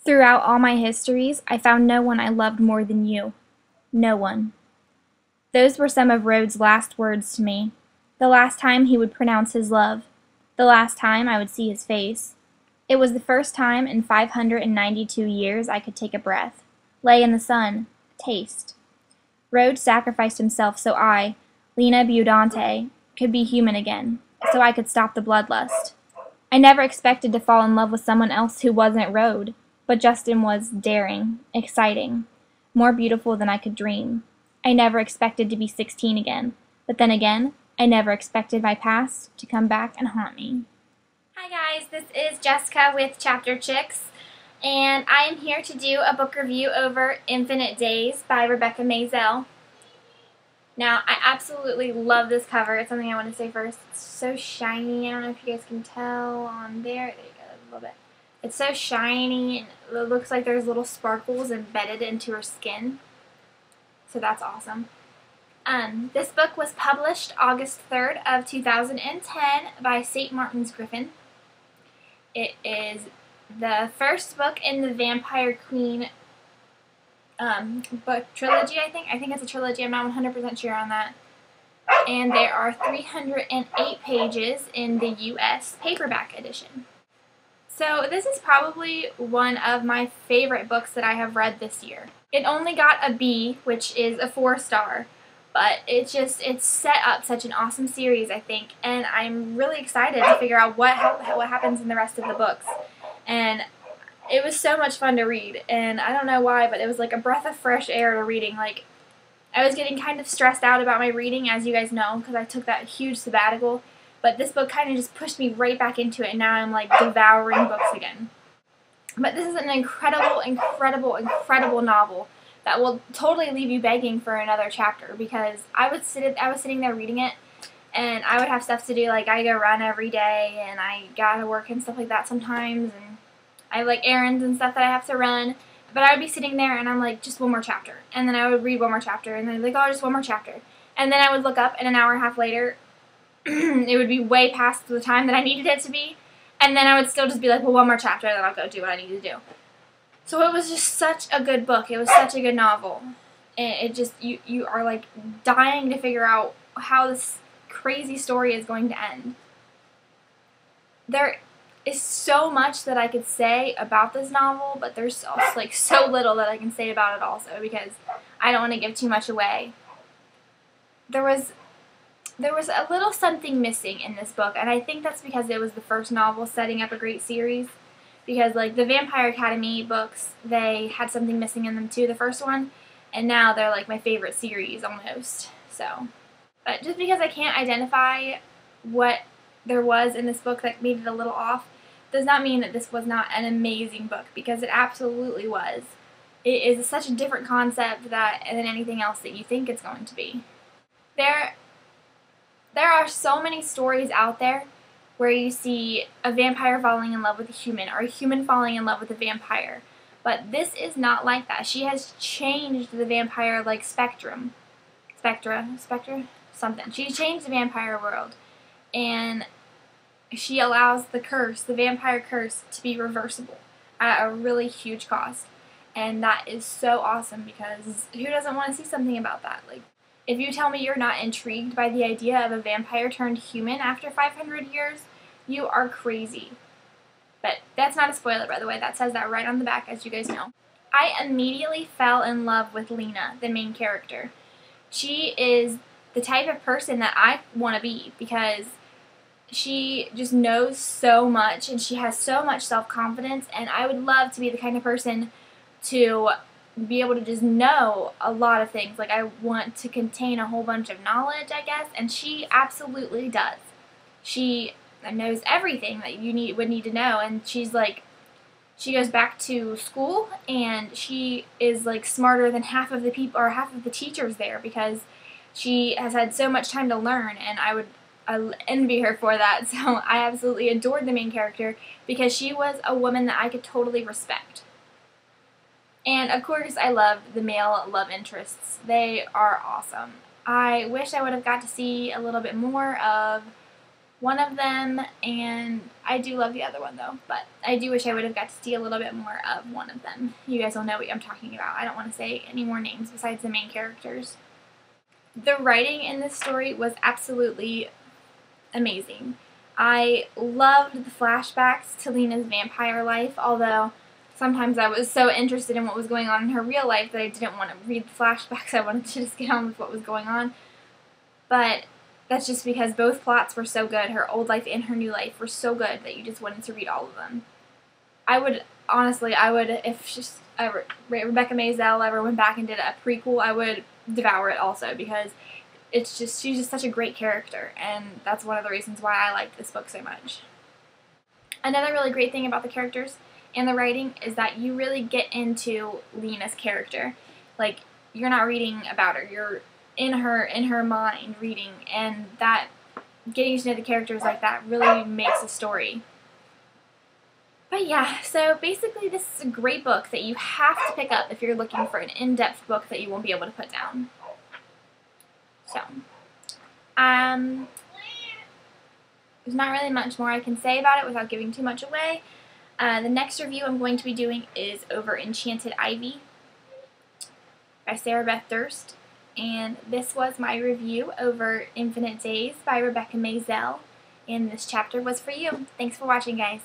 Throughout all my histories, I found no one I loved more than you. No one. Those were some of Rhodes' last words to me. The last time he would pronounce his love. The last time I would see his face. It was the first time in 592 years I could take a breath, lay in the sun, taste. Rhodes sacrificed himself so I, Lena Buodante, could be human again, so I could stop the bloodlust. I never expected to fall in love with someone else who wasn't Rhodes, but Justin was daring, exciting, more beautiful than I could dream. I never expected to be 16 again, but then again, I never expected my past to come back and haunt me. Hi guys, this is Jessica with Chapter Chicks, and I am here to do a book review over Infinite Days by Rebecca Maizel. Now, I absolutely love this cover. It's something I want to say first. It's so shiny. I don't know if you guys can tell on there. There you go, a little bit. It's so shiny, and it looks like there's little sparkles embedded into her skin. So that's awesome. This book was published August 3rd of 2010 by St. Martin's Griffin. It is the first book in the Vampire Queen book trilogy, I think. I think it's a trilogy. I'm not 100% sure on that. And there are 308 pages in the U.S. paperback edition. So this is probably one of my favorite books that I have read this year. It only got a B, which is a 4-star, but it's set up such an awesome series, I think, and I'm really excited to figure out what happens in the rest of the books. And it was so much fun to read, and I don't know why, but it was like a breath of fresh air to reading. Like, I was getting kind of stressed out about my reading, as you guys know, because I took that huge sabbatical, but this book kind of just pushed me right back into it, and now I'm like devouring books again. But this is an incredible, incredible, incredible novel that will totally leave you begging for another chapter, because I was sitting there reading it, and I would have stuff to do. Like, I go run every day, and I gotta work and stuff like that sometimes, and I have like errands and stuff that I have to run. But I would be sitting there, and I'm like, just one more chapter. And then I would read one more chapter, and then I'd be like, oh, just one more chapter. And then I would look up, and an hour and a half later, it would be way past the time that I needed it to be. And then I would still just be like, well, one more chapter, and then I'll go do what I need to do. So it was just such a good book. It was such a good novel. And it just, you are like dying to figure out how this crazy story is going to end. There is so much that I could say about this novel, but there's also like so little that I can say about it also, because I don't want to give too much away. There was a little something missing in this book, and I think that's because it was the first novel setting up a great series. Because like the Vampire Academy books, they had something missing in them too, the first one, and now they're like my favorite series almost. So, but just because I can't identify what there was in this book that made it a little off, does not mean that this was not an amazing book, because it absolutely was. It is such a different concept than anything else that you think it's going to be. There are so many stories out there where you see a vampire falling in love with a human, or a human falling in love with a vampire. But this is not like that. She has changed the vampire, like, spectra? Something. She changed the vampire world. And she allows the curse, the vampire curse, to be reversible at a really huge cost. And that is so awesome, because who doesn't want to see something about that? Like, if you tell me you're not intrigued by the idea of a vampire turned human after 500 years, you are crazy. But that's not a spoiler, by the way. That says that right on the back, as you guys know. I immediately fell in love with Lena, the main character. She is the type of person that I want to be, because she just knows so much, and she has so much self-confidence, and I would love to be the kind of person to be able to just know a lot of things. Like, I want to contain a whole bunch of knowledge, I guess, and she absolutely does. She knows everything that you would need to know, and she's like, she goes back to school, and she is like smarter than half of the people, or half of the teachers there, because she has had so much time to learn, and I envy her for that. So I absolutely adored the main character, because she was a woman that I could totally respect. And of course, I loved the male love interests. They are awesome. I wish I would have got to see a little bit more of one of them, and I do love the other one though, but I do wish I would have got to see a little bit more of one of them. You guys will know what I'm talking about. I don't want to say any more names besides the main characters. The writing in this story was absolutely amazing. I loved the flashbacks to Lena's vampire life, although sometimes I was so interested in what was going on in her real life that I didn't want to read the flashbacks. I wanted to just get on with what was going on. But that's just because both plots were so good. Her old life and her new life were so good that you just wanted to read all of them. Honestly, if Rebecca Maizel ever went back and did a prequel, I would devour it also, because she's just such a great character, and that's one of the reasons why I like this book so much. Another really great thing about the characters and the writing is that you really get into Lena's character. Like, you're not reading about her, you're in her mind reading, and that getting to know the characters like that really makes a story. But yeah, so basically this is a great book that you have to pick up if you're looking for an in-depth book that you won't be able to put down. So, there's not really much more I can say about it without giving too much away. The next review I'm going to be doing is over Enchanted Ivy by Sarah Beth Durst. And this was my review over Infinite Days by Rebecca Maizel. And this chapter was for you. Thanks for watching, guys.